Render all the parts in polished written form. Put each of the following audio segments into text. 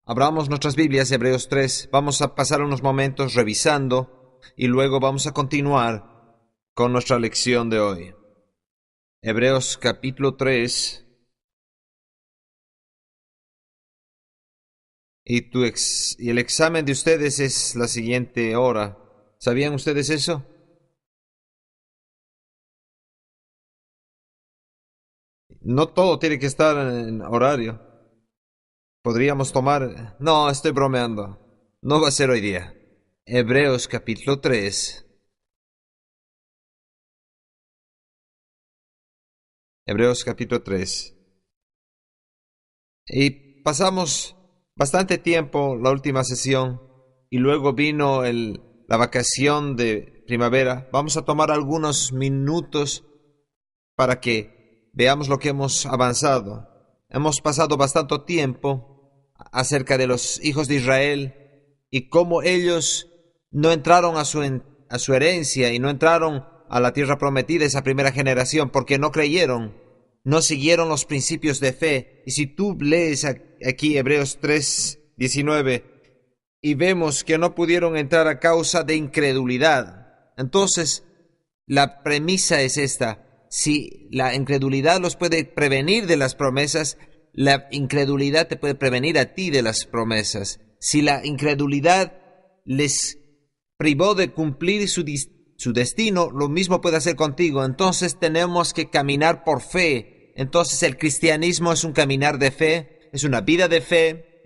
Abramos nuestras Biblias, Hebreos 3. Vamos a pasar unos momentos revisando y luego vamos a continuar con nuestra lección de hoy. Hebreos capítulo 3. Y el examen de ustedes es la siguiente hora. ¿Sabían ustedes eso? No todo tiene que estar en horario. Podríamos tomar... No, estoy bromeando. No va a ser hoy día. Hebreos capítulo 3. Hebreos capítulo 3. Y pasamos bastante tiempo la última sesión y luego vino la vacación de primavera. Vamos a tomar algunos minutos para que veamos lo que hemos avanzado. Hemos pasado bastante tiempo acerca de los hijos de Israel y cómo ellos no entraron a su herencia y no entraron a la tierra prometida, esa primera generación, porque no creyeron, no siguieron los principios de fe. Y si tú lees aquí Hebreos 3:19 y vemos que no pudieron entrar a causa de incredulidad, entonces la premisa es esta: si la incredulidad los puede prevenir de las promesas, la incredulidad te puede prevenir a ti de las promesas. Si la incredulidad les privó de cumplir su destino, lo mismo puede hacer contigo. Entonces tenemos que caminar por fe. Entonces el cristianismo es un caminar de fe, es una vida de fe,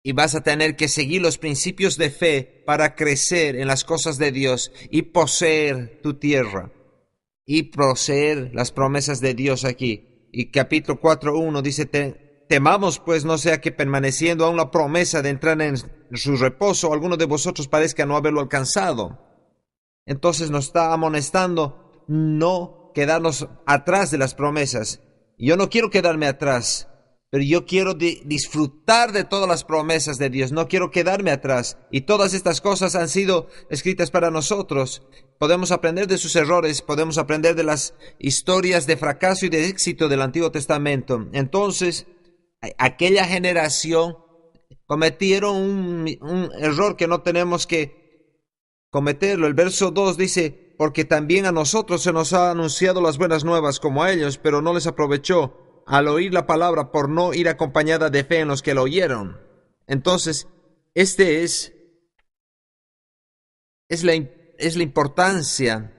y vas a tener que seguir los principios de fe para crecer en las cosas de Dios y poseer tu tierra y poseer las promesas de Dios aquí. Y capítulo 4:1 dice: temamos pues no sea que permaneciendo aún la promesa de entrar en su reposo, alguno de vosotros parezca no haberlo alcanzado. Entonces nos está amonestando no quedarnos atrás de las promesas. Yo no quiero quedarme atrás, pero yo quiero disfrutar de todas las promesas de Dios. No quiero quedarme atrás. Y todas estas cosas han sido escritas para nosotros. Podemos aprender de sus errores, podemos aprender de las historias de fracaso y de éxito del Antiguo Testamento. Entonces, aquella generación cometieron un error que no tenemos que cometerlo. El verso 2 dice: porque también a nosotros se nos ha anunciado las buenas nuevas como a ellos, pero no les aprovechó al oír la palabra por no ir acompañada de fe en los que la oyeron. Entonces, es la importancia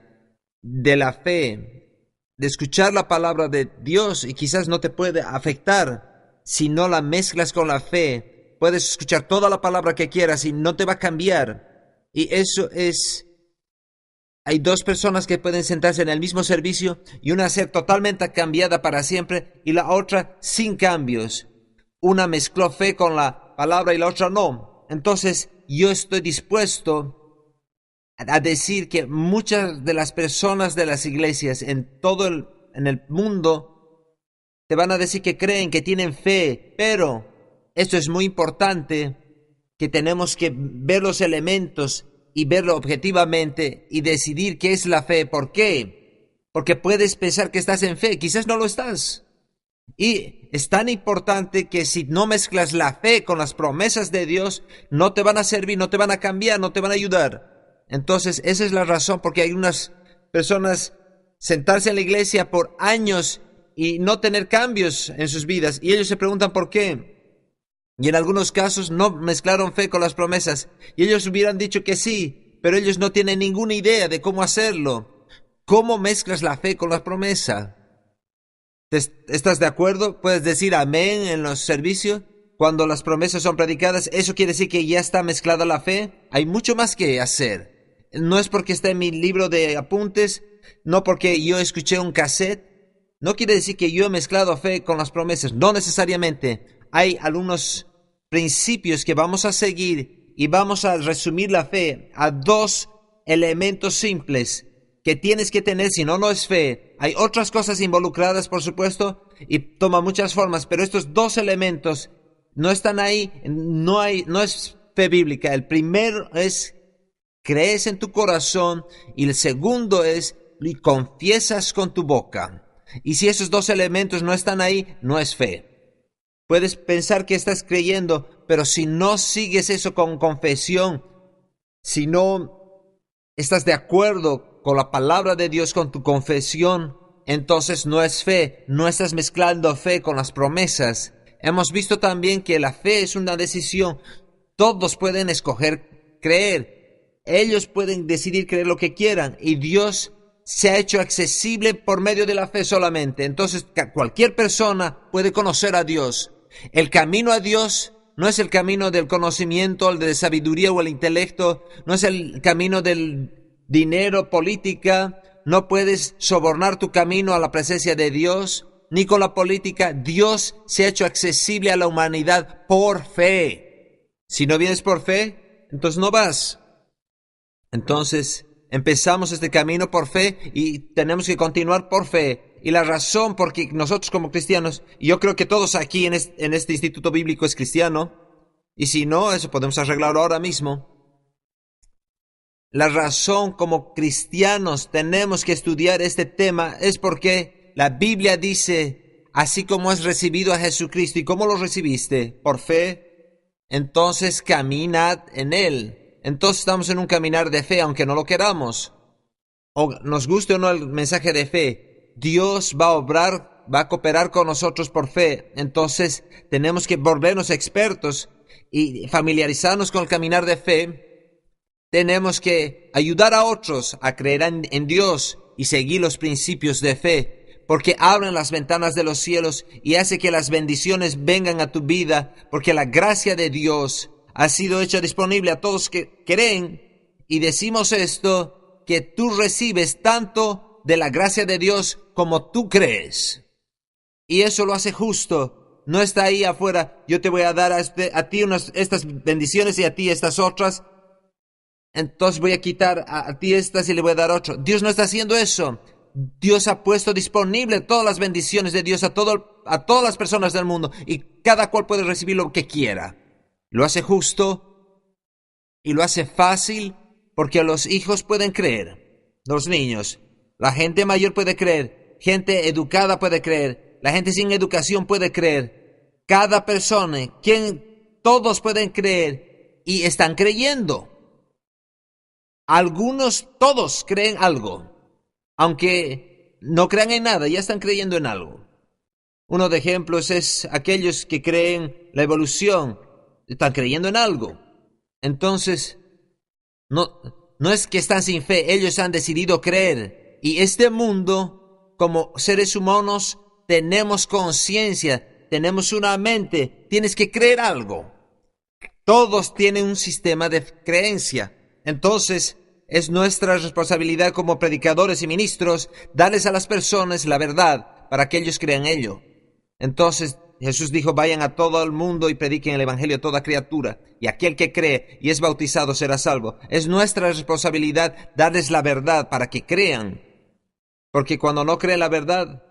de la fe, de escuchar la palabra de Dios, y quizás no te puede afectar si no la mezclas con la fe. Puedes escuchar toda la palabra que quieras y no te va a cambiar. Y eso es... Hay dos personas que pueden sentarse en el mismo servicio y una ser totalmente cambiada para siempre y la otra sin cambios. Una mezcló fe con la palabra y la otra no. Entonces yo estoy dispuesto a decir que muchas de las personas de las iglesias en el mundo te van a decir que creen, que tienen fe, pero esto es muy importante, que tenemos que ver los elementos y verlo objetivamente y decidir qué es la fe. ¿Por qué? Porque puedes pensar que estás en fe, quizás no lo estás. Y es tan importante que si no mezclas la fe con las promesas de Dios, no te van a servir, no te van a cambiar, no te van a ayudar. Entonces, esa es la razón porque hay unas personas sentarse en la iglesia por años y no tener cambios en sus vidas. Y ellos se preguntan por qué. Y en algunos casos no mezclaron fe con las promesas. Y ellos hubieran dicho que sí, pero ellos no tienen ninguna idea de cómo hacerlo. ¿Cómo mezclas la fe con la promesa? ¿Estás de acuerdo? ¿Puedes decir amén en los servicios? Cuando las promesas son predicadas, ¿eso quiere decir que ya está mezclada la fe? Hay mucho más que hacer. No es porque está en mi libro de apuntes, no porque yo escuché un cassette. No quiere decir que yo he mezclado fe con las promesas. No necesariamente. Hay algunos principios que vamos a seguir y vamos a resumir la fe a dos elementos simples que tienes que tener, si no, no es fe. Hay otras cosas involucradas, por supuesto, y toma muchas formas, pero estos dos elementos no están ahí, no es fe bíblica. El primero es: crees en tu corazón, y el segundo es: confiesas con tu boca. Y si esos dos elementos no están ahí, no es fe. Puedes pensar que estás creyendo, pero si no sigues eso con confesión, si no estás de acuerdo con la palabra de Dios, con tu confesión, entonces no es fe, no estás mezclando fe con las promesas. Hemos visto también que la fe es una decisión. Todos pueden escoger creer. Ellos pueden decidir creer lo que quieran y Dios se ha hecho accesible por medio de la fe solamente. Entonces cualquier persona puede conocer a Dios. El camino a Dios no es el camino del conocimiento, el de sabiduría o el intelecto, no es el camino del dinero, política. No puedes sobornar tu camino a la presencia de Dios, ni con la política. Dios se ha hecho accesible a la humanidad por fe. Si no vienes por fe, entonces no vas. Entonces empezamos este camino por fe y tenemos que continuar por fe. Y la razón por que nosotros como cristianos, y yo creo que todos aquí en este instituto bíblico es cristiano, y si no, eso podemos arreglarlo ahora mismo. La razón como cristianos tenemos que estudiar este tema es porque la Biblia dice, así como has recibido a Jesucristo, ¿y cómo lo recibiste? Por fe. Entonces caminad en Él. Entonces estamos en un caminar de fe, aunque no lo queramos. O nos guste o no el mensaje de fe, Dios va a obrar, va a cooperar con nosotros por fe. Entonces tenemos que volvernos expertos y familiarizarnos con el caminar de fe. Tenemos que ayudar a otros a creer en Dios y seguir los principios de fe, porque abren las ventanas de los cielos y hace que las bendiciones vengan a tu vida, porque la gracia de Dios ha sido hecha disponible a todos que creen. Y decimos esto, que tú recibes tanto de la gracia de Dios como tú crees. Y eso lo hace justo. No está ahí afuera, yo te voy a dar a ti estas bendiciones y a ti estas otras. Entonces voy a quitar a ti estas y le voy a dar otro. Dios no está haciendo eso. Dios ha puesto disponible todas las bendiciones de Dios a todas las personas del mundo y cada cual puede recibir lo que quiera. Lo hace justo y lo hace fácil porque los hijos pueden creer, los niños, la gente mayor puede creer, gente educada puede creer, la gente sin educación puede creer. Cada persona, todos pueden creer y están creyendo. Todos creen algo. Aunque no crean en nada, ya están creyendo en algo. Uno de ejemplos es aquellos que creen la evolución. Están creyendo en algo. Entonces, no es que están sin fe, ellos han decidido creer. Y este mundo, como seres humanos, tenemos conciencia, tenemos una mente, tienes que creer algo. Todos tienen un sistema de creencia. Entonces, es nuestra responsabilidad como predicadores y ministros darles a las personas la verdad para que ellos crean ello. Entonces, Jesús dijo, vayan a todo el mundo y prediquen el evangelio a toda criatura, y aquel que cree y es bautizado será salvo. Es nuestra responsabilidad darles la verdad para que crean, porque cuando no creen la verdad,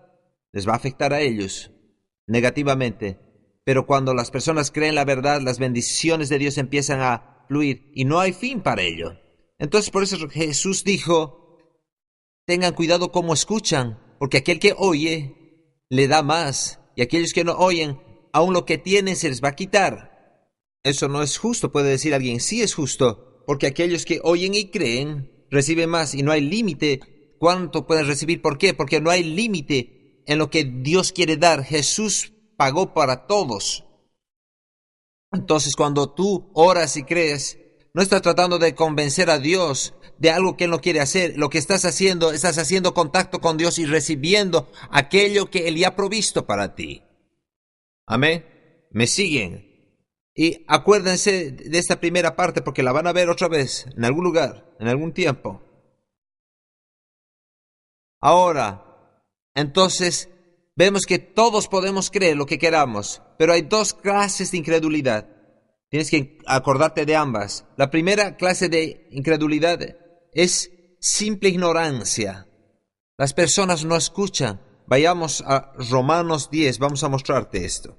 les va a afectar a ellos negativamente. Pero cuando las personas creen la verdad, las bendiciones de Dios empiezan a fluir y no hay fin para ello. Entonces por eso Jesús dijo, tengan cuidado cómo escuchan, porque aquel que oye le da más, y aquellos que no oyen, aun lo que tienen se les va a quitar. Eso no es justo, puede decir alguien. Sí es justo, porque aquellos que oyen y creen reciben más y no hay límite cuánto pueden recibir. ¿Por qué? Porque no hay límite en lo que Dios quiere dar. Jesús pagó para todos. Entonces cuando tú oras y crees, no estás tratando de convencer a Dios de algo que Él no quiere hacer. Lo que estás haciendo contacto con Dios y recibiendo aquello que Él ya ha provisto para ti. Amén. ¿Me siguen? Y acuérdense de esta primera parte porque la van a ver otra vez, en algún lugar, en algún tiempo. Ahora, entonces, vemos que todos podemos creer lo que queramos, pero hay dos clases de incredulidad. Tienes que acordarte de ambas. La primera clase de incredulidad es simple ignorancia. Las personas no escuchan. Vayamos a Romanos 10, vamos a mostrarte esto.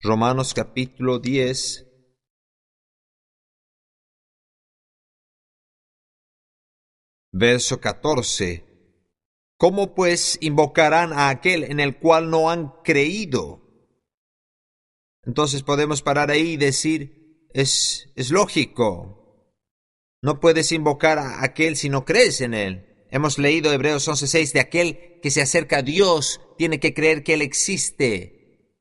Romanos capítulo 10. Verso 14. ¿Cómo pues invocarán a aquel en el cual no han creído? Entonces podemos parar ahí y decir, es lógico. No puedes invocar a aquel si no crees en él. Hemos leído Hebreos 11:6, de aquel que se acerca a Dios tiene que creer que Él existe.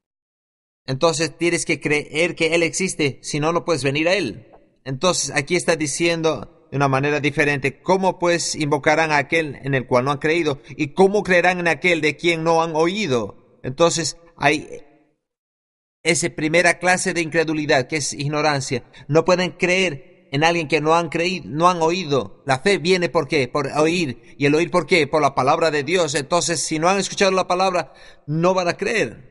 Entonces tienes que creer que Él existe, si no, no puedes venir a Él. Entonces aquí está diciendo de una manera diferente, ¿cómo pues invocarán a aquel en el cual no han creído? ¿Y cómo creerán en aquel de quien no han oído? Entonces hay esa primera clase de incredulidad, que es ignorancia. No pueden creer en alguien que no han creído, no han oído. La fe viene ¿por qué? Por oír. ¿Y el oír por qué? Por la palabra de Dios. Entonces, si no han escuchado la palabra, no van a creer.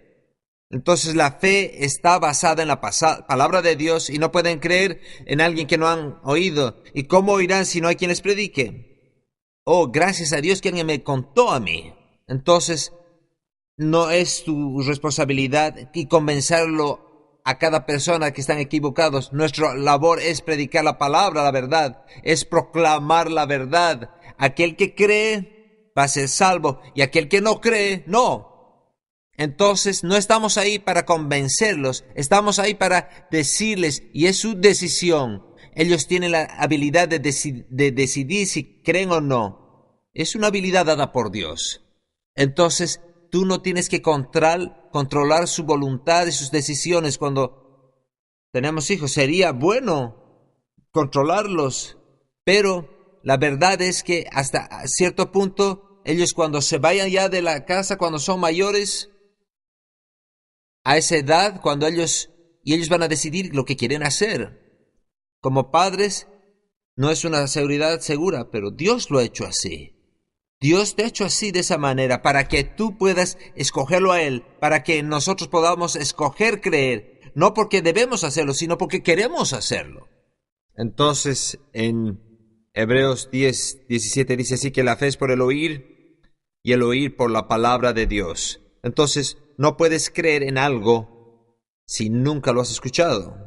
Entonces, la fe está basada en la palabra de Dios y no pueden creer en alguien que no han oído. ¿Y cómo oirán si no hay quien les predique? Oh, gracias a Dios que alguien me contó a mí. Entonces, no es tu responsabilidad y convencerlo a cada persona que están equivocados. Nuestra labor es predicar la palabra, la verdad, es proclamar la verdad. Aquel que cree va a ser salvo y aquel que no cree, no. Entonces no estamos ahí para convencerlos, estamos ahí para decirles, y es su decisión. Ellos tienen la habilidad de decidir si creen o no. Es una habilidad dada por Dios. Entonces, tú no tienes que controlar su voluntad y sus decisiones cuando tenemos hijos. Sería bueno controlarlos, pero la verdad es que hasta cierto punto, ellos cuando se vayan ya de la casa, cuando son mayores, a esa edad, ellos van a decidir lo que quieren hacer. Como padres, no es una seguridad segura, pero Dios lo ha hecho así. Dios te ha hecho así de esa manera para que tú puedas escogerlo a Él, para que nosotros podamos escoger creer, no porque debemos hacerlo, sino porque queremos hacerlo. Entonces, en Hebreos 10:17 dice así que la fe es por el oír y el oír por la palabra de Dios. Entonces, no puedes creer en algo si nunca lo has escuchado.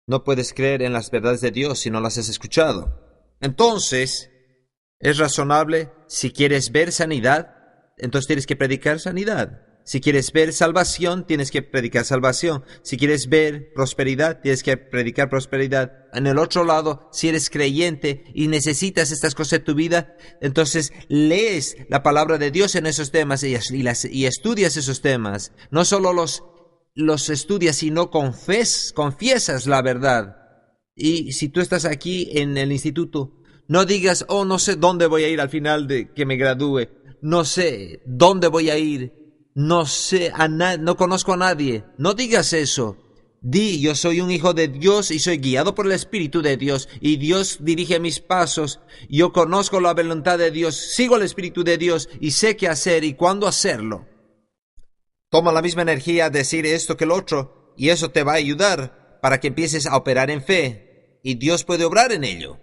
No puedes creer en las verdades de Dios si no las has escuchado. Entonces, es razonable, si quieres ver sanidad, entonces tienes que predicar sanidad. Si quieres ver salvación, tienes que predicar salvación. Si quieres ver prosperidad, tienes que predicar prosperidad. En el otro lado, si eres creyente y necesitas estas cosas en tu vida, entonces lees la palabra de Dios en esos temas y estudias esos temas. No solo los estudias, sino confiesas la verdad. Y si tú estás aquí en el instituto, no digas, oh, no sé dónde voy a ir al final de que me gradúe. No sé dónde voy a ir. No sé no conozco a nadie. No digas eso. Di, yo soy un hijo de Dios y soy guiado por el Espíritu de Dios. Y Dios dirige mis pasos. Yo conozco la voluntad de Dios. Sigo el Espíritu de Dios y sé qué hacer y cuándo hacerlo. Toma la misma energía a decir esto que el otro. Y eso te va a ayudar para que empieces a operar en fe. Y Dios puede obrar en ello.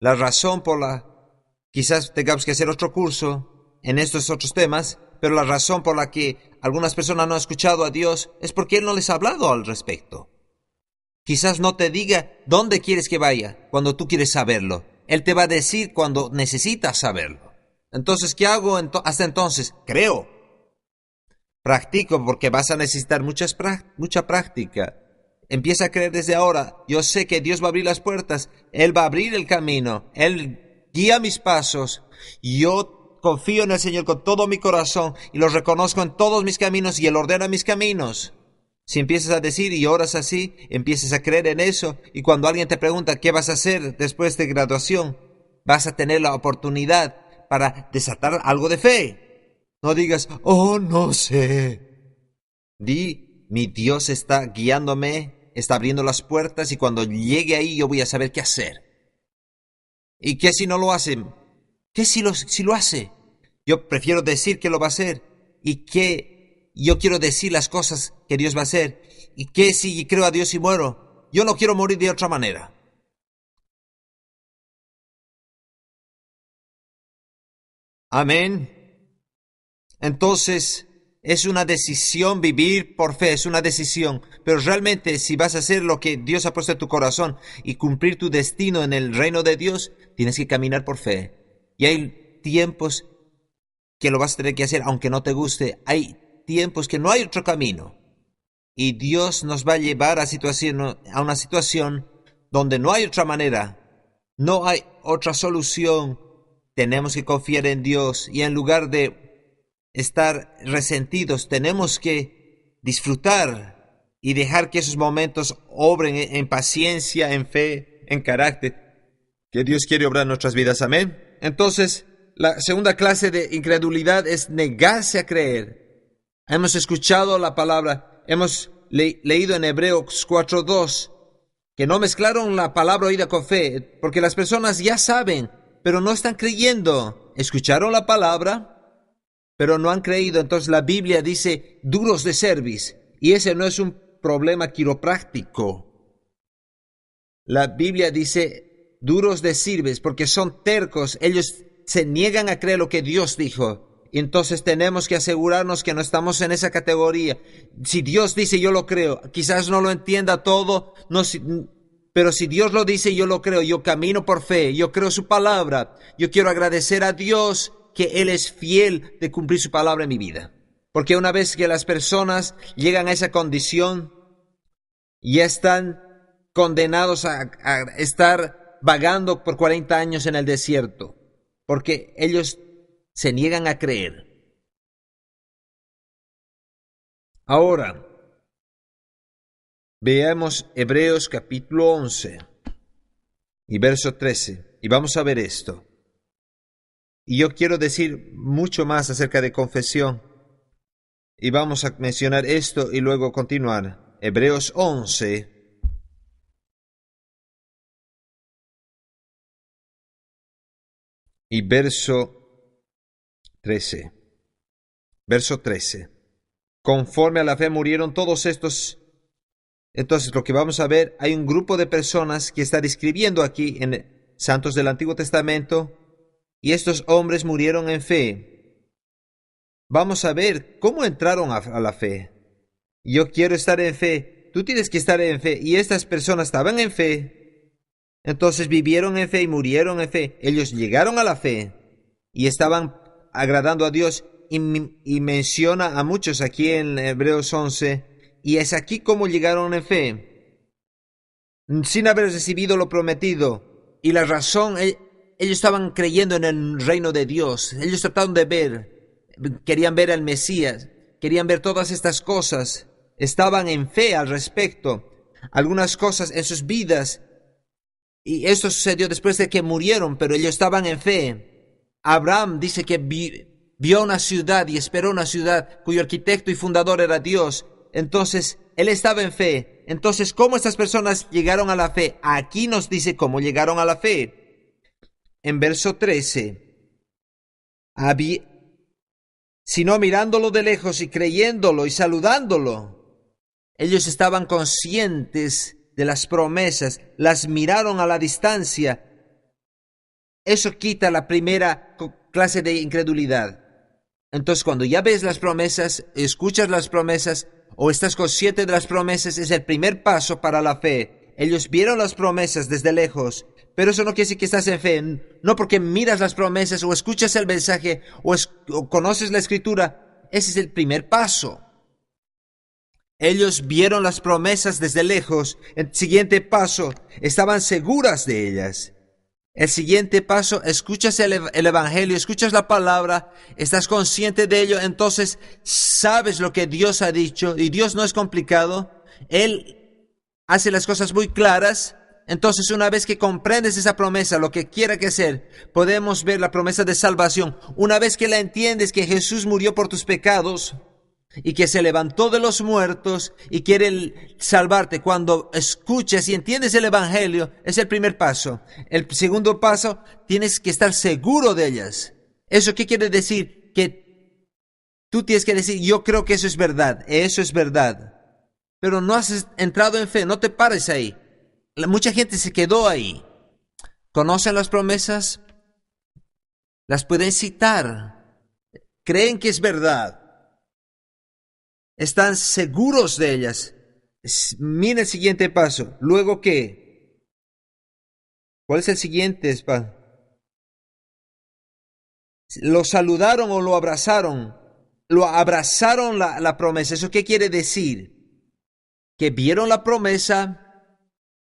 La razón por la... Quizás tengamos que hacer otro curso en estos otros temas, pero la razón por la que algunas personas no han escuchado a Dios es porque Él no les ha hablado al respecto. Quizás no te diga dónde quieres que vaya cuando tú quieres saberlo. Él te va a decir cuando necesitas saberlo. Entonces, ¿qué hago hasta entonces? Creo. Practico porque vas a necesitar mucha práctica. Empieza a creer desde ahora. Yo sé que Dios va a abrir las puertas. Él va a abrir el camino. Él guía mis pasos. Yo confío en el Señor con todo mi corazón y lo reconozco en todos mis caminos y Él ordena mis caminos. Si empiezas a decir y oras así, empiezas a creer en eso, y cuando alguien te pregunta qué vas a hacer después de graduación, vas a tener la oportunidad para desatar algo de fe. No digas, oh, no sé. Di, mi Dios está guiándome, está abriendo las puertas y cuando llegue ahí yo voy a saber qué hacer. ¿Y qué si no lo hacen? ¿Qué si lo hace? Yo prefiero decir que lo va a hacer. ¿Y qué? Yo quiero decir las cosas que Dios va a hacer. ¿Y qué si creo a Dios y muero? Yo no quiero morir de otra manera. Amén. Entonces, es una decisión vivir por fe, es una decisión. Pero realmente, si vas a hacer lo que Dios ha puesto en tu corazón y cumplir tu destino en el reino de Dios, tienes que caminar por fe. Y hay tiempos que lo vas a tener que hacer aunque no te guste. Hay tiempos que no hay otro camino. y Dios nos va a llevar a una situación donde no hay otra manera, no hay otra solución. Tenemos que confiar en Dios y en lugar de estar resentidos, tenemos que disfrutar y dejar que esos momentos obren en paciencia, en fe, en carácter, que Dios quiere obrar en nuestras vidas. Amén. Entonces, la segunda clase de incredulidad es negarse a creer. Hemos escuchado la palabra, hemos leído en Hebreos 4:2 que no mezclaron la palabra oída con fe, porque las personas ya saben, pero no están creyendo. Escucharon la palabra, pero no han creído. Entonces la Biblia dice duros de cerviz, y ese no es un problema quiropráctico. La Biblia dice duros de cerviz porque son tercos, ellos se niegan a creer lo que Dios dijo. Y entonces tenemos que asegurarnos que no estamos en esa categoría. Si Dios dice, yo lo creo. Quizás no lo entienda todo, pero si Dios lo dice, yo lo creo. Yo camino por fe, yo creo su palabra. Yo quiero agradecer a Dios que Él es fiel de cumplir su palabra en mi vida. Porque una vez que las personas llegan a esa condición, ya están condenados a estar vagando por 40 años en el desierto. Porque ellos se niegan a creer. Ahora, veamos Hebreos capítulo 11 y verso 13. Y vamos a ver esto. Y yo quiero decir mucho más acerca de confesión. Y vamos a mencionar esto y luego continuar. Hebreos 11 y verso 13. Verso 13. Conforme a la fe murieron todos estos. Entonces lo que vamos a ver, hay un grupo de personas que está describiendo aquí en santos del Antiguo Testamento, y estos hombres murieron en fe. Vamos a ver cómo entraron a la fe. Yo quiero estar en fe, tú tienes que estar en fe, y estas personas estaban en fe, entonces vivieron en fe y murieron en fe. Ellos llegaron a la fe y estaban agradando a Dios, y menciona a muchos aquí en Hebreos 11, y es aquí como llegaron en fe, sin haber recibido lo prometido. Y la razón, ellos estaban creyendo en el reino de Dios. Ellos trataron de ver, querían ver al Mesías, querían ver todas estas cosas. Estaban en fe al respecto. Algunas cosas en sus vidas, y esto sucedió después de que murieron, pero ellos estaban en fe. Abraham dice que vio una ciudad y esperó una ciudad cuyo arquitecto y fundador era Dios. Entonces, él estaba en fe. Entonces, ¿cómo estas personas llegaron a la fe? Aquí nos dice cómo llegaron a la fe. En verso 13, sino mirándolo de lejos y creyéndolo y saludándolo. Ellos estaban conscientes de las promesas, las miraron a la distancia. Eso quita la primera clase de incredulidad. Entonces, cuando ya ves las promesas, escuchas las promesas, o estás consciente de las promesas, es el primer paso para la fe. Ellos vieron las promesas desde lejos, pero eso no quiere decir que estás en fe. No porque miras las promesas, o escuchas el mensaje, o conoces la escritura. Ese es el primer paso. Ellos vieron las promesas desde lejos. El siguiente paso, estaban seguras de ellas. El siguiente paso, escuchas el Evangelio, escuchas la palabra, estás consciente de ello, entonces sabes lo que Dios ha dicho, y Dios no es complicado, Él hace las cosas muy claras. Entonces, una vez que comprendes esa promesa, lo que quiera que sea, podemos ver la promesa de salvación. Una vez que la entiendes, que Jesús murió por tus pecados y que se levantó de los muertos y quiere salvarte, cuando escuchas y entiendes el Evangelio, es el primer paso. El segundo paso, tienes que estar seguro de ellas. ¿Eso qué quiere decir? Que tú tienes que decir, yo creo que eso es verdad, pero no has entrado en fe, no te pares ahí. Mucha gente se quedó ahí. ¿Conocen las promesas? Las pueden citar. Creen que es verdad. Están seguros de ellas. Mira el siguiente paso. ¿Luego qué? ¿Cuál es el siguiente, Spa? ¿Lo saludaron o lo abrazaron? Lo abrazaron la promesa. ¿Eso qué quiere decir? que vieron la promesa,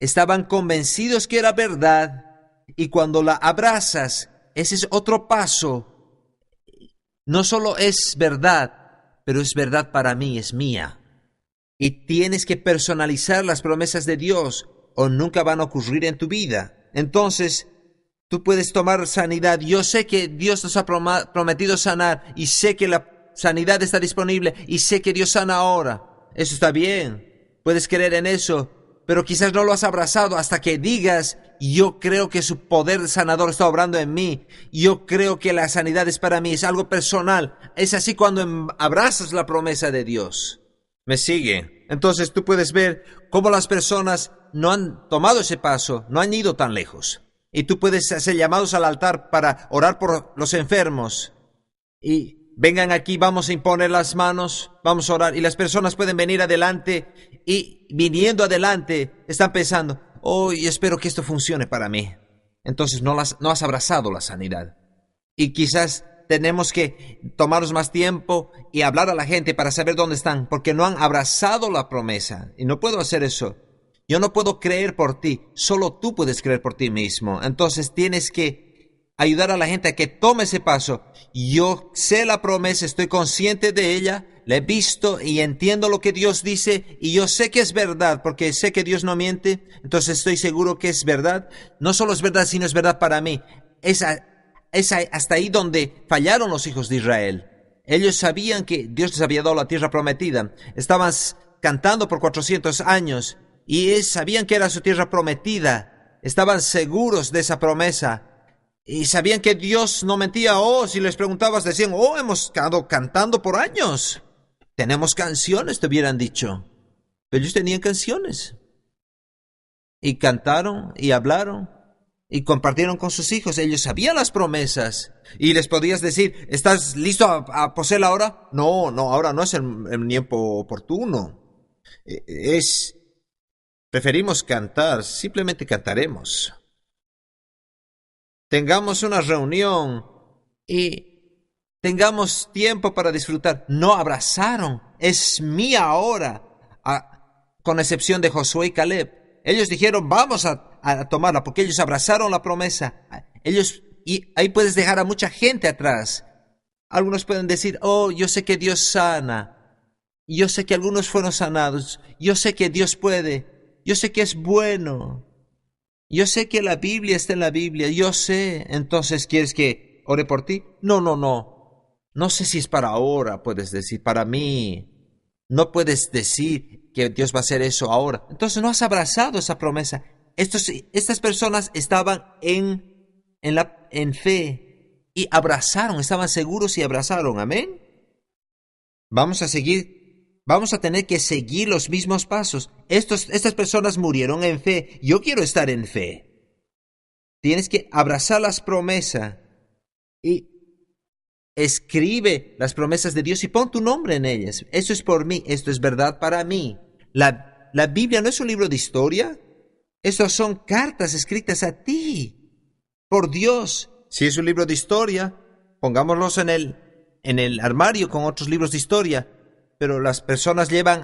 estaban convencidos que era verdad, y cuando la abrazas, ese es otro paso. No solo es verdad, pero es verdad para mí, es mía. Y tienes que personalizar las promesas de Dios o nunca van a ocurrir en tu vida. Entonces, tú puedes tomar sanidad. Yo sé que Dios nos ha prometido sanar y sé que la sanidad está disponible y sé que Dios sana ahora. Eso está bien. Puedes creer en eso, pero quizás no lo has abrazado hasta que digas: yo creo que su poder sanador está obrando en mí. Yo creo que la sanidad es para mí, es algo personal. Es así cuando abrazas la promesa de Dios. ¿Me sigue? Entonces tú puedes ver cómo las personas no han tomado ese paso, no han ido tan lejos. Y tú puedes hacer llamados al altar para orar por los enfermos. Y vengan aquí, vamos a imponer las manos, vamos a orar. Y las personas pueden venir adelante y viniendo adelante están pensando: y espero que esto funcione para mí. Entonces no has abrazado la sanidad. Y quizás tenemos que tomarnos más tiempo y hablar a la gente para saber dónde están, porque no han abrazado la promesa. Y no puedo hacer eso. Yo no puedo creer por ti, solo tú puedes creer por ti mismo. Entonces tienes que ayudar a la gente a que tome ese paso. Yo sé la promesa, estoy consciente de ella, la he visto y entiendo lo que Dios dice, y yo sé que es verdad, porque sé que Dios no miente. Entonces estoy seguro que es verdad. No solo es verdad, sino es verdad para mí. Es hasta ahí donde fallaron los hijos de Israel. Ellos sabían que Dios les había dado la tierra prometida. Estaban cantando por 400 años y sabían que era su tierra prometida. Estaban seguros de esa promesa y sabían que Dios no mentía. Si les preguntabas, decían: hemos estado cantando por años. Tenemos canciones, te hubieran dicho. Pero ellos tenían canciones. Y cantaron y hablaron y compartieron con sus hijos. Ellos sabían las promesas. Y les podías decir: ¿estás listo a poseerla ahora? No, ahora no es el tiempo oportuno. Preferimos cantar, simplemente cantaremos. Tengamos una reunión y tengamos tiempo para disfrutar. No abrazaron. Es mía ahora. Con excepción de Josué y Caleb. Ellos dijeron: vamos a tomarla, porque ellos abrazaron la promesa. Y ahí puedes dejar a mucha gente atrás. Algunos pueden decir: yo sé que Dios sana. Yo sé que algunos fueron sanados. Yo sé que Dios puede. Yo sé que es bueno. Yo sé que la Biblia está en la Biblia. Yo sé. Entonces, ¿quieres que ore por ti? No. No sé si es para ahora, puedes decir. Para mí. No puedes decir que Dios va a hacer eso ahora. Entonces no has abrazado esa promesa. Estas personas estaban en fe y abrazaron, estaban seguros y abrazaron. Amén. Vamos a tener que seguir los mismos pasos. Estas personas murieron en fe. Yo quiero estar en fe. Tienes que abrazar las promesas y escribe las promesas de Dios y pon tu nombre en ellas. Eso es por mí, esto es verdad para mí. La Biblia no es un libro de historia. Estas son cartas escritas a ti por Dios. Si es un libro de historia, pongámoslos en el armario con otros libros de historia. Pero las personas llevan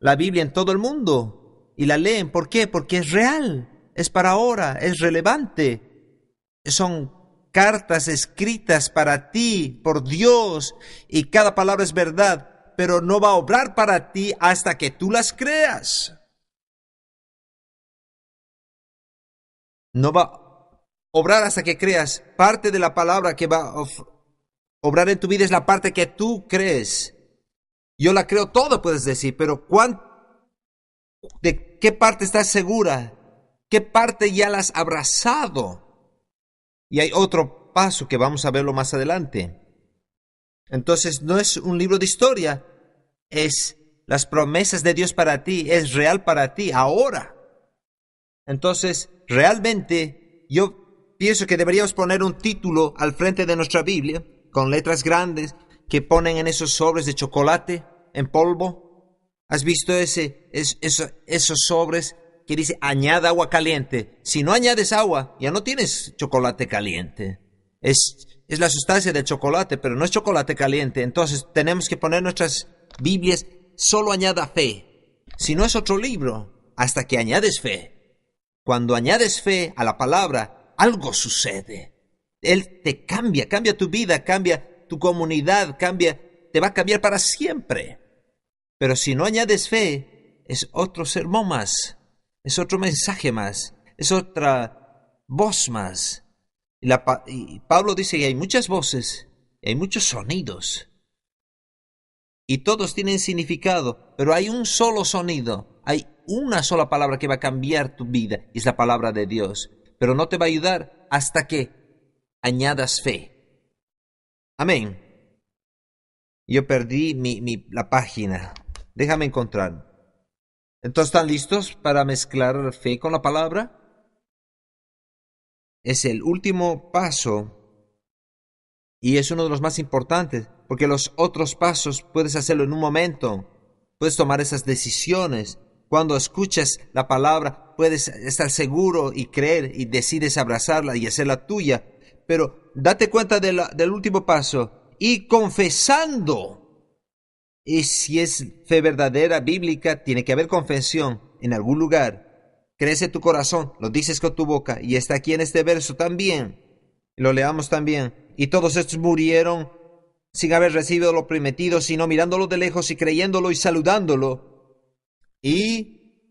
la Biblia en todo el mundo y la leen. ¿Por qué? Porque es real, es para ahora, es relevante. Son cartas escritas para ti, por Dios, y cada palabra es verdad, pero no va a obrar para ti hasta que tú las creas. No va a obrar hasta que creas. Parte de la palabra que va a obrar en tu vida es la parte que tú crees. Yo la creo toda, puedes decir, pero ¿de qué parte estás segura? ¿Qué parte ya la has abrazado? Y hay otro paso que vamos a verlo más adelante. Entonces, no es un libro de historia, es las promesas de Dios para ti, es real para ti, ahora. Entonces, realmente, yo pienso que deberíamos poner un título al frente de nuestra Biblia, con letras grandes, que ponen en esos sobres de chocolate en polvo. ¿Has visto esos sobres que dice añade agua caliente? Si no añades agua, ya no tienes chocolate caliente. Es la sustancia del chocolate, pero no es chocolate caliente. Entonces tenemos que poner nuestras Biblias, solo añada fe. si no es otro libro, hasta que añades fe. Cuando añades fe a la palabra, algo sucede. Él te cambia tu vida, cambia tu comunidad, te va a cambiar para siempre. Pero si no añades fe, es otro sermón más, es otro mensaje más, es otra voz más. Y Pablo dice que hay muchas voces, hay muchos sonidos. Y todos tienen significado, pero hay un solo sonido, hay una sola palabra que va a cambiar tu vida, y es la palabra de Dios. Pero no te va a ayudar hasta que añadas fe. Amén. Yo perdí la página. Déjame encontrar. Entonces, ¿están listos para mezclar fe con la palabra? Es el último paso y es uno de los más importantes, porque los otros pasos puedes hacerlo en un momento. Puedes tomar esas decisiones. Cuando escuchas la palabra, puedes estar seguro y creer y decides abrazarla y hacerla tuya. Pero date cuenta del último paso. Y confesando. Y si es fe verdadera, bíblica, tiene que haber confesión en algún lugar. Crees en tu corazón, lo dices con tu boca, y está aquí en este verso también. Lo leamos también. Y todos estos murieron sin haber recibido lo prometido, sino mirándolo de lejos y creyéndolo y saludándolo. Y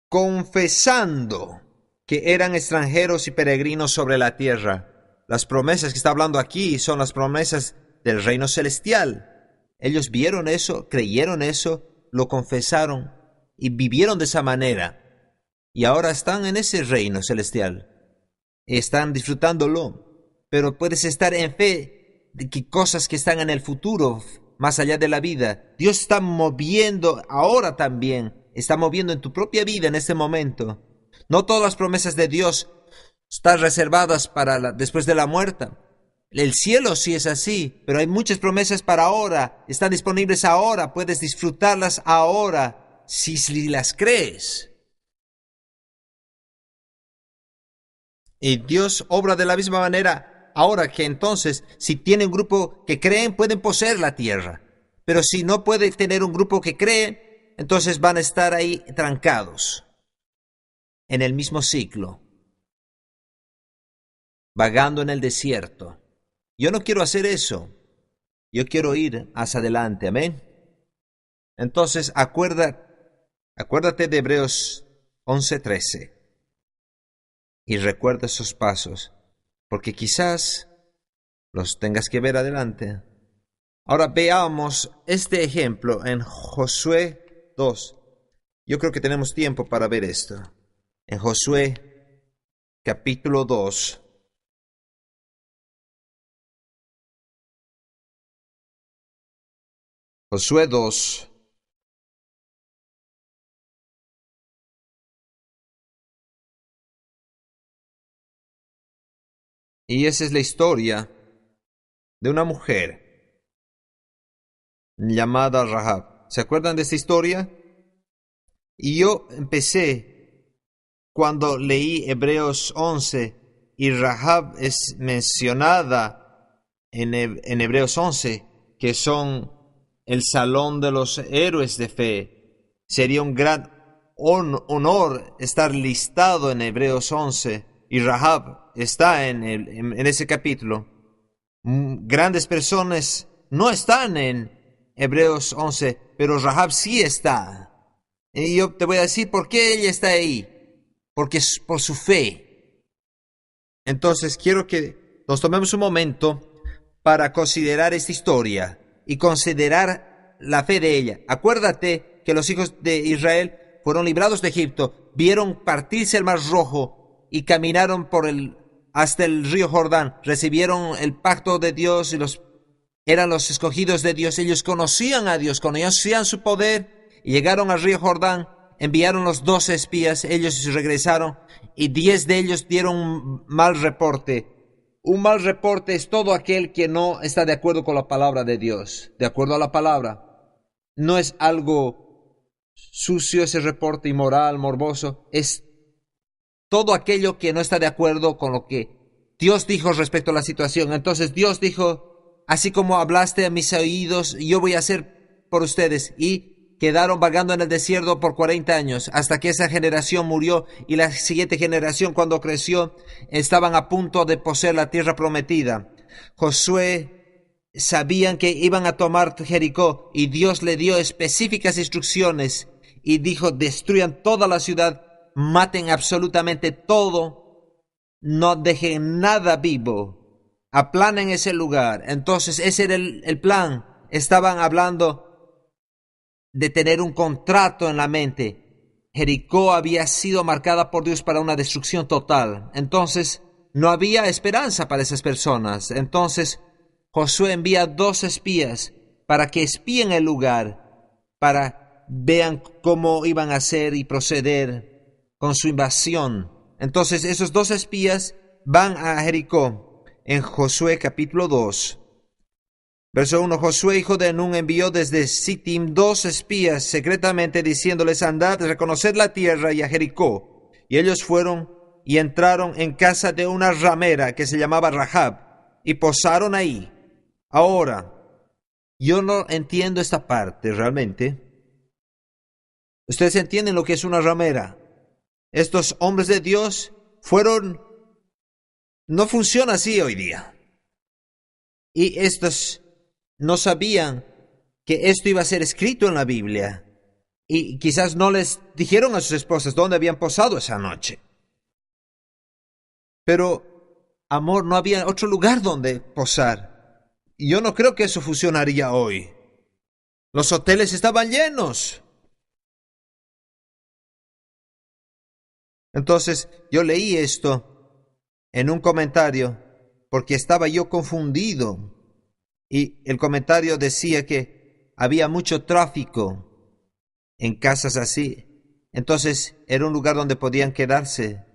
confesando que eran extranjeros y peregrinos sobre la tierra. Las promesas que está hablando aquí son las promesas del reino celestial. Ellos vieron eso, creyeron eso, lo confesaron y vivieron de esa manera. Y ahora están en ese reino celestial. Están disfrutándolo. Pero puedes estar en fe de que cosas que están en el futuro, más allá de la vida, Dios está moviendo ahora también. Está moviendo en tu propia vida en este momento. No todas las promesas de Dios están reservadas para después de la muerte. El cielo sí es así, pero hay muchas promesas para ahora. Están disponibles ahora. Puedes disfrutarlas ahora si las crees. Y Dios obra de la misma manera ahora que entonces, si tiene un grupo que creen, pueden poseer la tierra. Pero si no puede tener un grupo que cree, entonces van a estar ahí trancados en el mismo ciclo, vagando en el desierto. Yo no quiero hacer eso. Yo quiero ir hacia adelante. Amén. Entonces, acuérdate de Hebreos 11:13 y recuerda esos pasos, porque quizás los tengas que ver adelante. Ahora veamos este ejemplo en Josué 2. Yo creo que tenemos tiempo para ver esto. En Josué capítulo 2. Josué 2. Y esa es la historia de una mujer llamada Rahab. ¿Se acuerdan de esta historia? Y yo empecé cuando leí Hebreos 11 y Rahab es mencionada en Hebreos 11, que son el salón de los héroes de fe. Sería un gran honor estar listado en Hebreos 11 y Rahab está en ese capítulo. Grandes personas no están en Hebreos 11, pero Rahab sí está. Y yo te voy a decir por qué ella está ahí. Porque es por su fe. Entonces quiero que nos tomemos un momento para considerar esta historia y considerar la fe de ella. Acuérdate que los hijos de Israel fueron librados de Egipto, vieron partirse el Mar Rojo y caminaron hasta el río Jordán. Recibieron el pacto de Dios y eran los escogidos de Dios. Ellos conocían a Dios, conocían su poder y llegaron al río Jordán. Enviaron los 12 espías, ellos regresaron y 10 de ellos dieron un mal reporte. Un mal reporte es todo aquel que no está de acuerdo con la palabra de Dios. De acuerdo a la palabra. No es algo sucio ese reporte, inmoral, morboso. Es todo aquello que no está de acuerdo con lo que Dios dijo respecto a la situación. Entonces Dios dijo, así como hablaste a mis oídos, yo voy a hacer por ustedes. Y quedaron vagando en el desierto por 40 años, hasta que esa generación murió y la siguiente generación, cuando creció, estaban a punto de poseer la tierra prometida. Josué sabían que iban a tomar Jericó y Dios le dio específicas instrucciones y dijo: destruyan toda la ciudad, maten absolutamente todo, no dejen nada vivo, aplanen ese lugar. Entonces ese era el plan. Estaban hablando de tener un contrato en la mente. Jericó había sido marcada por Dios para una destrucción total. Entonces no había esperanza para esas personas. Entonces Josué envía 2 espías para que espíen el lugar, para vean cómo iban a hacer y proceder con su invasión. Entonces esos 2 espías van a Jericó en Josué capítulo 2. Verso 1. Josué, hijo de Nun, envió desde Sittim 2 espías secretamente, diciéndoles: andad, reconoced la tierra y a Jericó. Y ellos fueron y entraron en casa de una ramera que se llamaba Rahab, y posaron ahí. Ahora, yo no entiendo esta parte realmente. ¿Ustedes entienden lo que es una ramera? Estos hombres de Dios no funciona así hoy día. Y estos no sabían que esto iba a ser escrito en la Biblia. Y quizás no les dijeron a sus esposas dónde habían posado esa noche. Pero, amor, no había otro lugar donde posar. Y yo no creo que eso funcionaría hoy. Los hoteles estaban llenos. Entonces, yo leí esto en un comentario porque estaba yo confundido. Y el comentario decía que había mucho tráfico en casas así. Entonces era un lugar donde podían quedarse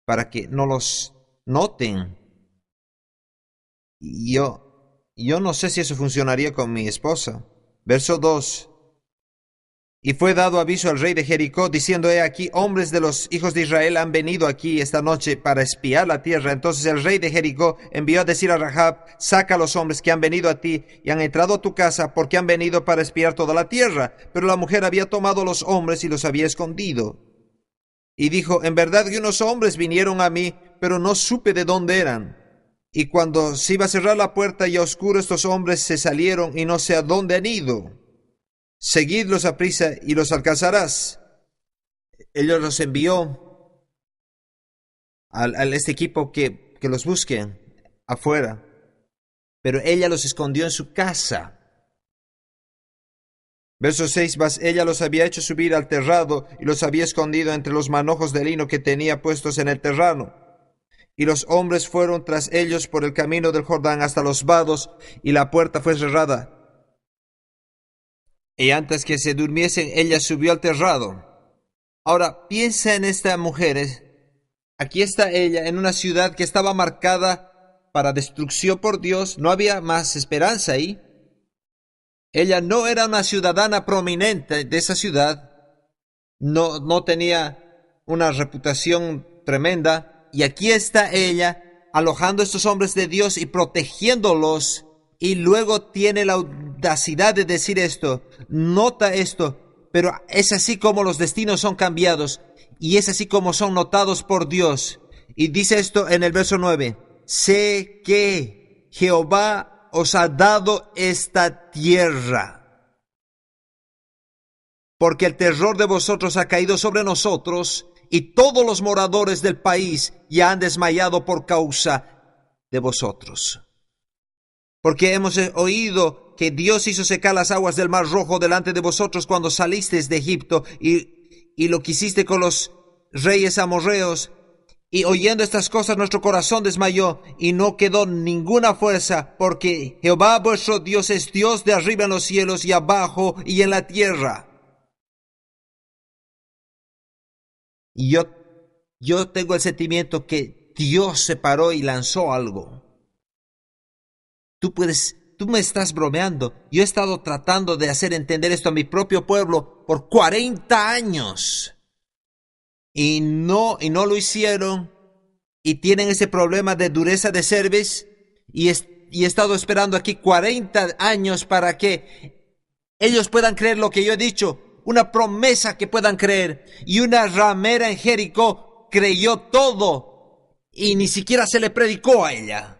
para que no los noten. Y yo no sé si eso funcionaría con mi esposa. Verso 2. Y fue dado aviso al rey de Jericó, diciendo: he aquí, hombres de los hijos de Israel han venido aquí esta noche para espiar la tierra. Entonces el rey de Jericó envió a decir a Rahab: saca a los hombres que han venido a ti y han entrado a tu casa, porque han venido para espiar toda la tierra. Pero la mujer había tomado los hombres y los había escondido. Y dijo: en verdad que unos hombres vinieron a mí, pero no supe de dónde eran. Y cuando se iba a cerrar la puerta y a oscuro, estos hombres se salieron y no sé a dónde han ido. Seguidlos a prisa y los alcanzarás. Ellos los envió a este equipo que los busquen afuera. Pero ella los escondió en su casa. Verso 6. Mas ella los había hecho subir al terrado y los había escondido entre los manojos de lino que tenía puestos en el terrado. Y los hombres fueron tras ellos por el camino del Jordán hasta los vados, y la puerta fue cerrada. Y antes que se durmiesen, ella subió al terrado. Ahora, piensa en esta mujer. Aquí está ella, en una ciudad que estaba marcada para destrucción por Dios. No había más esperanza ahí. Ella no era una ciudadana prominente de esa ciudad. No tenía una reputación tremenda. Y aquí está ella, alojando a estos hombres de Dios y protegiéndolos. Y luego tiene la audacidad de decir esto. Nota esto, pero es así como los destinos son cambiados y es así como son notados por Dios. Y dice esto en el verso 9: sé que Jehová os ha dado esta tierra, porque el terror de vosotros ha caído sobre nosotros, y todos los moradores del país ya han desmayado por causa de vosotros. Porque hemos oído que Dios hizo secar las aguas del Mar Rojo delante de vosotros cuando salisteis de Egipto, y lo que hiciste con los reyes amorreos. Y oyendo estas cosas nuestro corazón desmayó y no quedó ninguna fuerza, porque Jehová vuestro Dios es Dios de arriba en los cielos y abajo y en la tierra. Y yo tengo el sentimiento que Dios se paró y lanzó algo. Tú me estás bromeando. Yo he estado tratando de hacer entender esto a mi propio pueblo por 40 años. Y no lo hicieron. Y tienen ese problema de dureza de cerviz. Y he estado esperando aquí 40 años para que ellos puedan creer lo que yo he dicho, una promesa que puedan creer. Y una ramera en Jericó creyó todo y ni siquiera se le predicó a ella.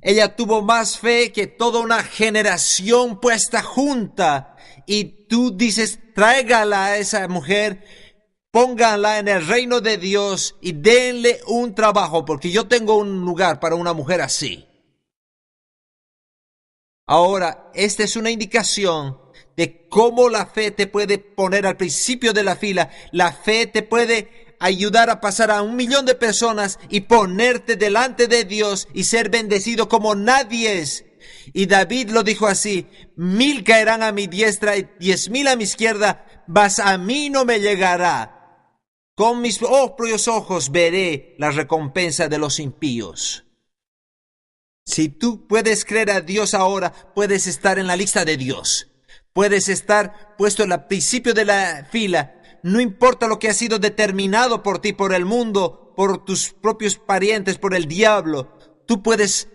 Ella tuvo más fe que toda una generación puesta junta. Y tú dices, tráigala a esa mujer, pónganla en el reino de Dios y denle un trabajo, porque yo tengo un lugar para una mujer así. Ahora, esta es una indicación de cómo la fe te puede poner al principio de la fila. La fe te puede ayudar a pasar a 1,000,000 de personas y ponerte delante de Dios y ser bendecido como nadie es. Y David lo dijo así: 1,000 caerán a mi diestra y 10,000 a mi izquierda, mas a mí no me llegará. Con mis propios ojos veré la recompensa de los impíos. Si tú puedes creer a Dios ahora, puedes estar en la lista de Dios. Puedes estar puesto al principio de la fila. No importa lo que ha sido determinado por ti, por el mundo, por tus propios parientes, por el diablo. Tú puedes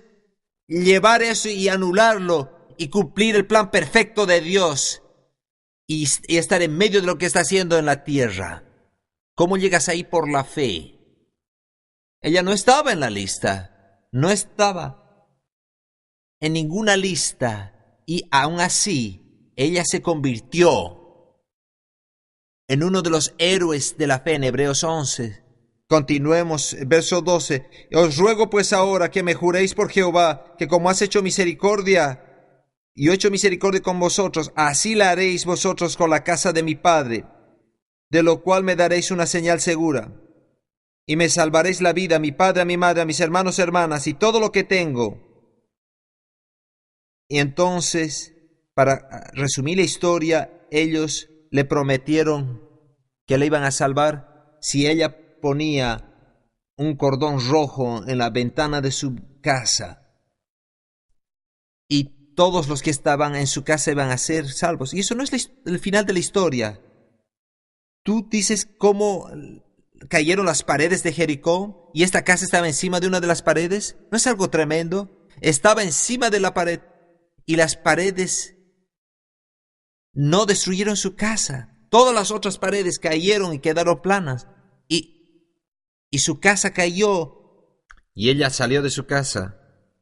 llevar eso y anularlo y cumplir el plan perfecto de Dios y estar en medio de lo que está haciendo en la tierra. ¿Cómo llegas ahí? Por la fe. Ella no estaba en la lista. No estaba en ninguna lista, y aún así ella se convirtió en uno de los héroes de la fe en Hebreos 11. Continuemos, verso 12. Os ruego pues ahora que me juréis por Jehová, que como has hecho misericordia, y he hecho misericordia con vosotros, así la haréis vosotros con la casa de mi padre, de lo cual me daréis una señal segura, y me salvaréis la vida, a mi padre, a mi madre, a mis hermanos, hermanas, y todo lo que tengo. Y entonces, para resumir la historia, ellos le prometieron que le iban a salvar si ella ponía un cordón rojo en la ventana de su casa. Y todos los que estaban en su casa iban a ser salvos. Y eso no es el final de la historia. Tú dices cómo cayeron las paredes de Jericó y esta casa estaba encima de una de las paredes. ¿No es algo tremendo? Estaba encima de la pared. Y las paredes no destruyeron su casa. Todas las otras paredes cayeron y quedaron planas. Y su casa cayó. Y ella salió de su casa.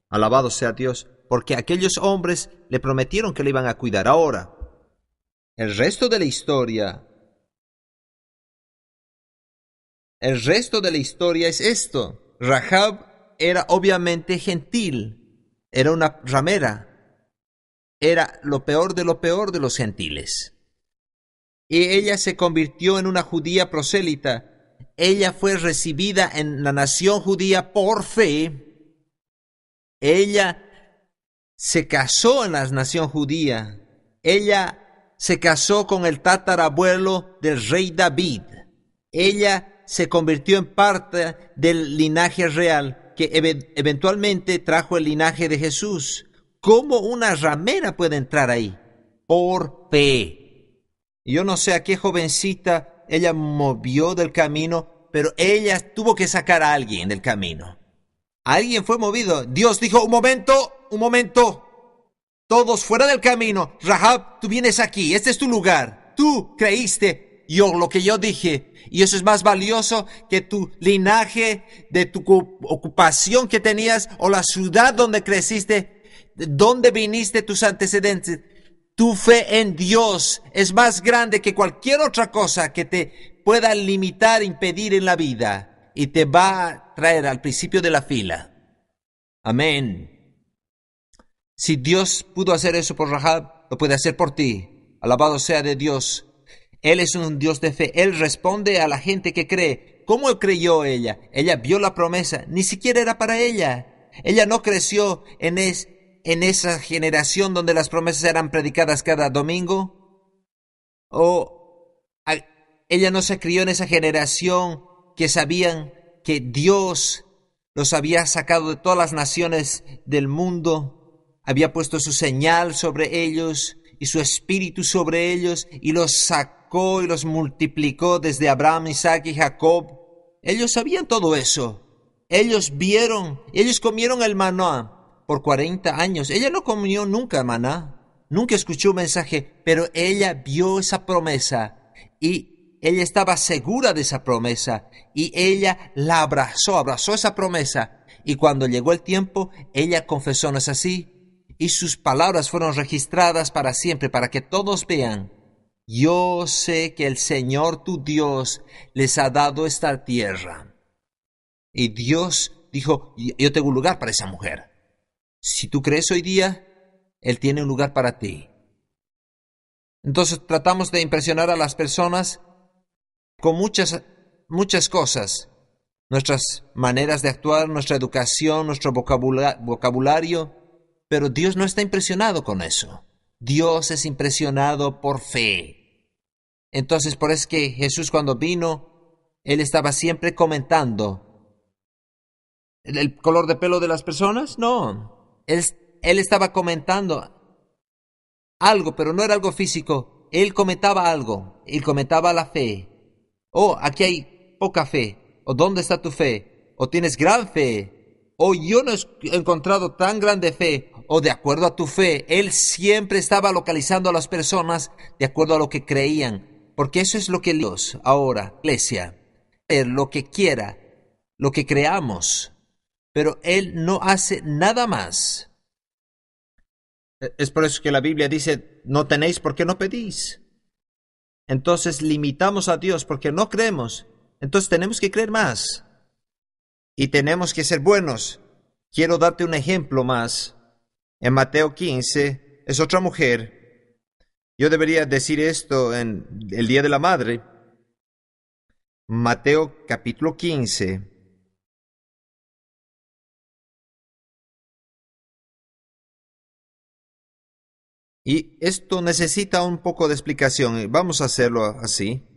Alabado sea Dios. Porque aquellos hombres le prometieron que le iban a cuidar. Ahora, el resto de la historia. El resto de la historia es esto. Rahab era obviamente gentil. Era una ramera. Era lo peor de los gentiles. Y ella se convirtió en una judía prosélita. Ella fue recibida en la nación judía por fe. Ella se casó en la nación judía. Ella se casó con el tatarabuelo del rey David. Ella se convirtió en parte del linaje real que eventualmente trajo el linaje de Jesús. ¿Cómo una ramera puede entrar ahí? Por fe. Yo no sé a qué jovencita ella movió del camino, pero ella tuvo que sacar a alguien del camino. Alguien fue movido. Dios dijo, un momento. Todos fuera del camino. Rahab, tú vienes aquí. Este es tu lugar. Tú creíste lo que yo dije. Y eso es más valioso que tu linaje, de tu ocupación que tenías o la ciudad donde creciste. ¿Dónde viniste, tus antecedentes? Tu fe en Dios es más grande que cualquier otra cosa que te pueda limitar, impedir en la vida. Y te va a traer al principio de la fila. Amén. Si Dios pudo hacer eso por Rahab, lo puede hacer por ti. Alabado sea de Dios. Él es un Dios de fe. Él responde a la gente que cree. ¿Cómo creyó ella? Ella vio la promesa. Ni siquiera era para ella. Ella no creció en esa generación donde las promesas eran predicadas cada domingo. Ella no se crió en esa generación que sabían que Dios los había sacado de todas las naciones del mundo, había puesto su señal sobre ellos y su espíritu sobre ellos y los sacó y los multiplicó desde Abraham, Isaac y Jacob. Ellos sabían todo eso. Ellos comieron el maná por 40 años. Ella no comió nunca maná. nunca escuchó un mensaje, pero ella vio esa promesa y ella estaba segura de esa promesa y ella la abrazó esa promesa. Y cuando llegó el tiempo, ella confesó, ¿no es así? Y sus palabras fueron registradas para siempre, para que todos vean: yo sé que el Señor tu Dios les ha dado esta tierra. Y Dios dijo: yo tengo un lugar para esa mujer. Si tú crees hoy día, Él tiene un lugar para ti. Entonces tratamos de impresionar a las personas con muchas cosas. Nuestras maneras de actuar, nuestra educación, nuestro vocabulario. Pero Dios no está impresionado con eso. Dios es impresionado por fe. Entonces, por eso es que Jesús, cuando vino, Él estaba siempre comentando. ¿El color de pelo de las personas? No. Él estaba comentando algo, pero no era algo físico. Él comentaba algo. Él comentaba la fe. Oh, aquí hay poca fe. O ¿dónde está tu fe? O tienes gran fe. O yo no he encontrado tan grande fe. O de acuerdo a tu fe. Él siempre estaba localizando a las personas de acuerdo a lo que creían. Porque eso es lo que Dios ahora, iglesia, lo que quiera, lo que creamos. Pero Él no hace nada más. Es por eso que la Biblia dice: no tenéis porque no pedís. Entonces limitamos a Dios porque no creemos. Entonces tenemos que creer más. Y tenemos que ser buenos. Quiero darte un ejemplo más. En Mateo 15, es otra mujer. Yo debería decir esto en el Día de la Madre. Mateo capítulo 15. Y esto necesita un poco de explicación. Vamos a hacerlo así.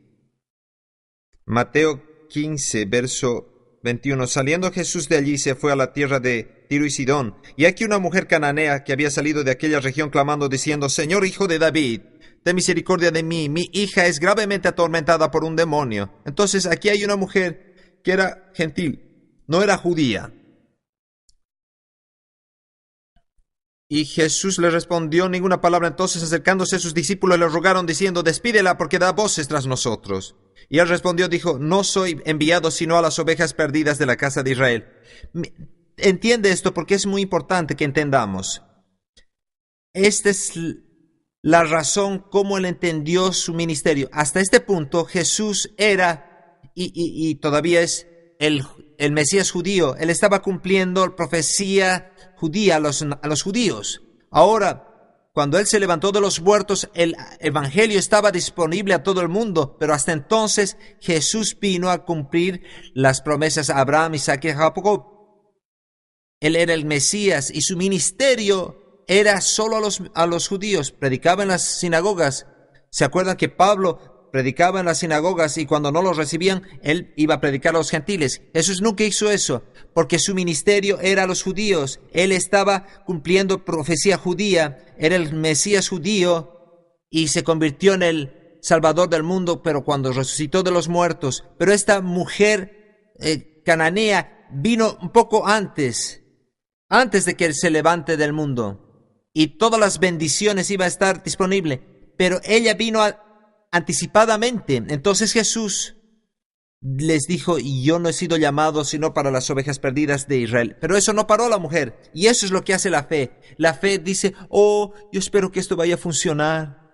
Mateo 15, verso 21. Saliendo Jesús de allí, se fue a la tierra de Tiro y Sidón. Y aquí una mujer cananea que había salido de aquella región clamando, diciendo: Señor, hijo de David, ten misericordia de mí. Mi hija es gravemente atormentada por un demonio. Entonces aquí hay una mujer que era gentil, no era judía. Y Jesús le respondió ninguna palabra. Entonces, acercándose a sus discípulos, le rogaron diciendo: despídela, porque da voces tras nosotros. Y él respondió, dijo: no soy enviado sino a las ovejas perdidas de la casa de Israel. Entiende esto porque es muy importante que entendamos. Esta es la razón cómo él entendió su ministerio. Hasta este punto, Jesús era y todavía es el Mesías judío. Él estaba cumpliendo profecía judía a los judíos. Ahora, cuando Él se levantó de los muertos, el Evangelio estaba disponible a todo el mundo, pero hasta entonces Jesús vino a cumplir las promesas a Abraham, Isaac y Jacob. Él era el Mesías y su ministerio era solo a los judíos. Predicaba en las sinagogas. ¿Se acuerdan que Pablo predicaba en las sinagogas y cuando no los recibían, él iba a predicar a los gentiles? Jesús nunca hizo eso, porque su ministerio era a los judíos. Él estaba cumpliendo profecía judía, era el Mesías judío y se convirtió en el Salvador del mundo, pero cuando resucitó de los muertos. Pero esta mujer cananea vino un poco antes de que él se levante del mundo, y todas las bendiciones iban a estar disponibles, pero ella vino anticipadamente. Entonces Jesús les dijo: yo no he sido llamado sino para las ovejas perdidas de Israel. Pero eso no paró a la mujer, y eso es lo que hace la fe. La fe dice: oh, yo espero que esto vaya a funcionar,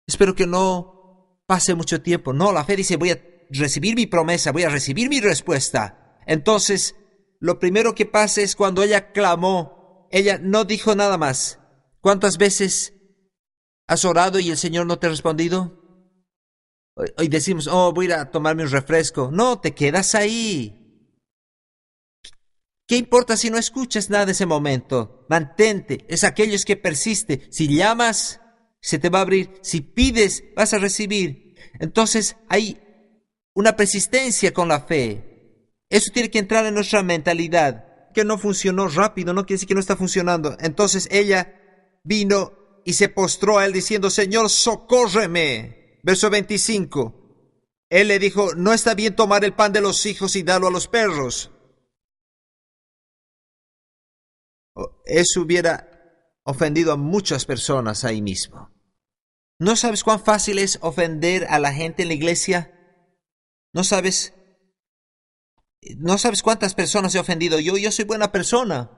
espero que no pase mucho tiempo. No, la fe dice: voy a recibir mi promesa, voy a recibir mi respuesta. Entonces, lo primero que pasa es cuando ella clamó, ella no dijo nada más. ¿Cuántas veces has orado y el Señor no te ha respondido? Hoy decimos: oh, voy a ir a tomarme un refresco. No, te quedas ahí. ¿Qué importa si no escuchas nada de ese momento? Mantente. Es aquellos que persiste. Si llamas, se te va a abrir. Si pides, vas a recibir. Entonces hay una persistencia con la fe. Eso tiene que entrar en nuestra mentalidad. Que no funcionó rápido no quiere decir que no está funcionando. Entonces ella vino y se postró a él diciendo: Señor, socórreme. Verso 25. Él le dijo: no está bien tomar el pan de los hijos y darlo a los perros. Eso hubiera ofendido a muchas personas ahí mismo. ¿No sabes cuán fácil es ofender a la gente en la iglesia? ¿No sabes cuántas personas he ofendido yo? Yo soy buena persona.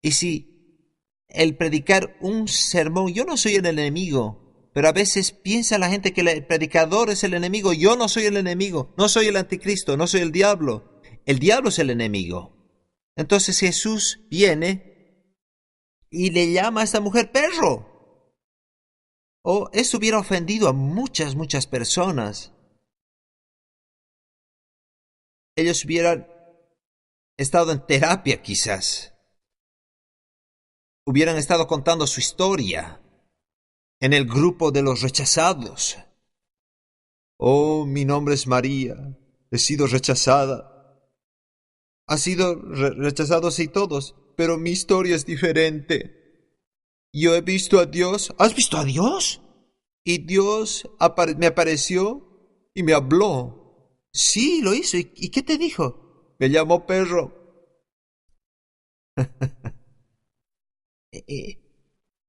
Y si el predicar un sermón, yo no soy el enemigo, pero a veces piensa la gente que el predicador es el enemigo. Yo no soy el enemigo, no soy el anticristo, no soy el diablo. El diablo es el enemigo. Entonces Jesús viene y le llama a esta mujer perro. Eso hubiera ofendido a muchas personas. Ellos hubieran estado en terapia quizás. Hubieran estado contando su historia en el grupo de los rechazados. Oh, mi nombre es María. He sido rechazada. Ha sido rechazado sí todos, pero mi historia es diferente. Yo he visto a Dios. ¿Has visto a Dios? Y Dios me apareció y me habló. Sí, lo hizo. ¿Y qué te dijo? Me llamó perro.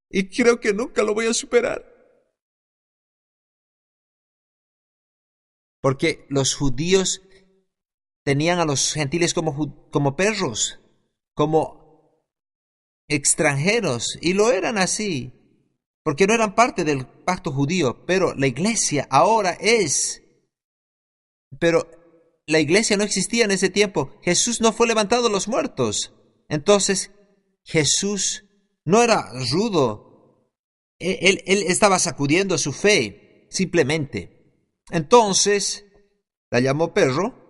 Y creo que nunca lo voy a superar. Porque los judíos tenían a los gentiles como perros, como extranjeros, y lo eran así, porque no eran parte del pacto judío, pero la iglesia ahora es. Pero la iglesia no existía en ese tiempo. Jesús no fue levantado de los muertos. Entonces, Jesús no era rudo. Él estaba sacudiendo su fe, simplemente. Entonces, la llamó perro.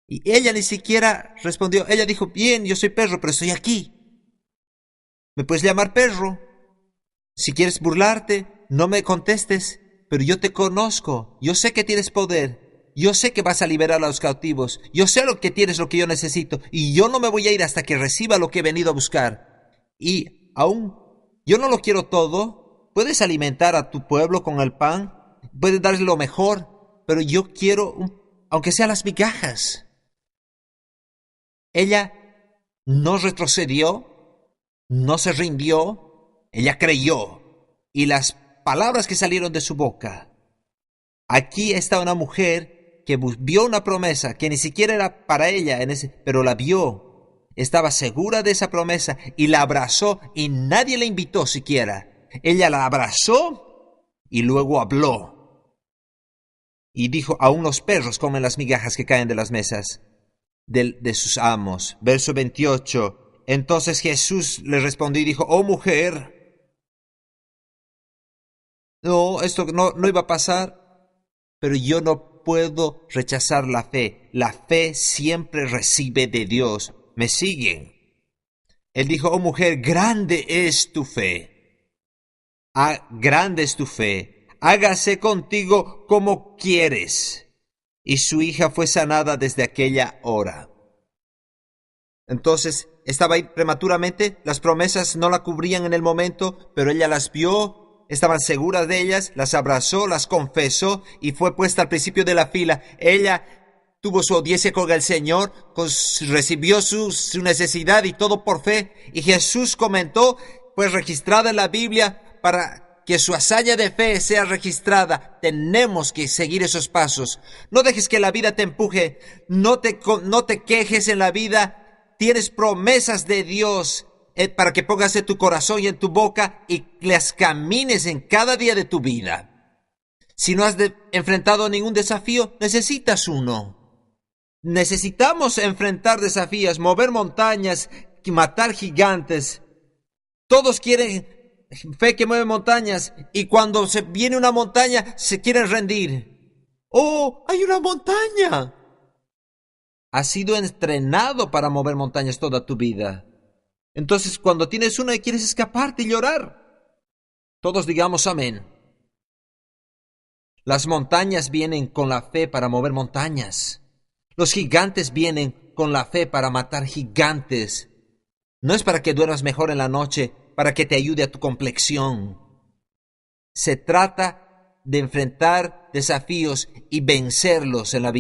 Y ella ni siquiera respondió. Ella dijo, bien, yo soy perro, pero estoy aquí. Me puedes llamar perro. Si quieres burlarte, no me contestes, pero yo te conozco. Yo sé que tienes poder. Yo sé que vas a liberar a los cautivos. Yo sé lo que tienes, lo que yo necesito. Y yo no me voy a ir hasta que reciba lo que he venido a buscar. Y aún, yo no lo quiero todo. Puedes alimentar a tu pueblo con el pan. Puedes darle lo mejor. Pero yo quiero, aunque sea las migajas. Ella no retrocedió, no se rindió, ella creyó. Y las palabras que salieron de su boca. Aquí está una mujer que vio una promesa que ni siquiera era para ella, pero la vio. Estaba segura de esa promesa y la abrazó y nadie la invitó siquiera. Ella la abrazó y luego habló. Y dijo, aún los perros comen las migajas que caen de las mesas de sus amos. Verso 28. Entonces Jesús le respondió y dijo, oh mujer, no, esto no iba a pasar, pero yo no puedo rechazar la fe. La fe siempre recibe de Dios. ¿Me siguen? Él dijo, oh mujer, grande es tu fe. Grande es tu fe. Hágase contigo como quieres. Y su hija fue sanada desde aquella hora. Entonces, estaba ahí prematuramente, las promesas no la cubrían en el momento, pero ella las vio, estaban seguras de ellas, las abrazó, las confesó y fue puesta al principio de la fila. Ella tuvo su audiencia con el Señor, recibió su necesidad y todo por fe. Y Jesús comentó, pues registrada en la Biblia, para que su hazaña de fe sea registrada, tenemos que seguir esos pasos. No dejes que la vida te empuje, no te quejes en la vida. Tienes promesas de Dios para que pongas en tu corazón y en tu boca y las camines en cada día de tu vida. Si no has enfrentado ningún desafío, necesitas uno. Necesitamos enfrentar desafíos, mover montañas, matar gigantes. Todos quieren fe que mueve montañas y cuando se viene una montaña se quieren rendir. ¡Oh, hay una montaña! Has sido entrenado para mover montañas toda tu vida. Entonces, cuando tienes una y quieres escaparte y llorar, todos digamos amén. Las montañas vienen con la fe para mover montañas. Los gigantes vienen con la fe para matar gigantes. No es para que duermas mejor en la noche, para que te ayude a tu complexión. Se trata de enfrentar desafíos y vencerlos en la vida.